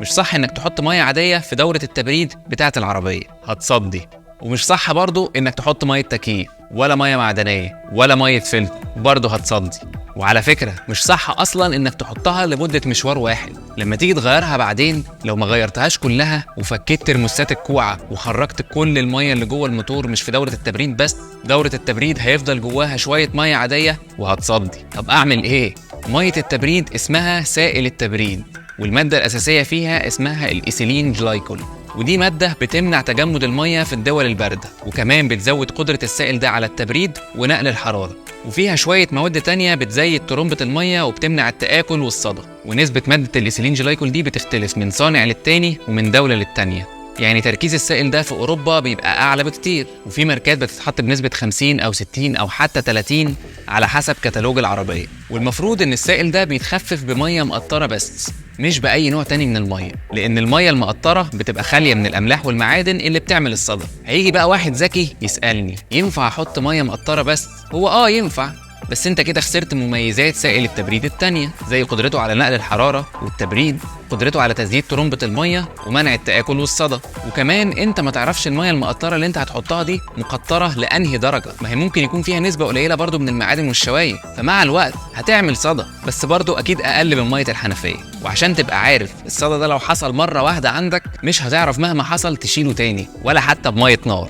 مش صح انك تحط ميه عاديه في دوره التبريد بتاعه العربيه، هتصدي. ومش صح برضو انك تحط ميه تكييف ولا ميه معدنيه ولا ميه فلتر، برضو هتصدي. وعلى فكره مش صح اصلا انك تحطها لمده مشوار واحد، لما تيجي تغيرها بعدين لو ما غيرتهاش كلها وفكيت ترموستات الكوعه وخرجت كل الميه اللي جوه الموتور مش في دوره التبريد بس، دوره التبريد هيفضل جواها شويه ميه عاديه وهتصدي. طب اعمل ايه؟ ميه التبريد اسمها سائل التبريد، والماده الاساسيه فيها اسمها الايثيلين جلايكول، ودي مادة بتمنع تجمد المية في الدول الباردة، وكمان بتزود قدرة السائل ده على التبريد ونقل الحرارة. وفيها شوية مواد تانية بتزيد ترمبة المية وبتمنع التآكل والصدى. ونسبة مادة الإيثيلين جلايكول دي بتختلف من صانع للتاني ومن دولة للتانية، يعني تركيز السائل ده في أوروبا بيبقى أعلى بكتير، وفي ماركات بتتحط بنسبة 50 أو 60 أو حتى 30 على حسب كتالوج العربية. والمفروض إن السائل ده بيتخفف بمية مقطرة بس، مش بأي نوع تاني من المية، لأن المية المقطرة بتبقى خالية من الأملاح والمعادن اللي بتعمل الصدى. هيجي بقى واحد ذكي يسألني ينفع أحط مية مقطرة بس؟ هو ينفع، بس انت كده خسرت مميزات سائل التبريد التانية، زي قدرته على نقل الحرارة والتبريد، قدرته على تزييد ترمبة المية ومنع التآكل والصدى. وكمان انت ما تعرفش المية المقطرة اللي انت هتحطها دي مقطرة لأنهي درجة، ما هي ممكن يكون فيها نسبة قليلة برضو من المعادن والشواية، فمع الوقت هتعمل صدى، بس برضو اكيد اقل من مية الحنفية. وعشان تبقى عارف الصدى ده لو حصل مرة واحدة عندك مش هتعرف مهما حصل تشيله تاني ولا حتى بمية نار.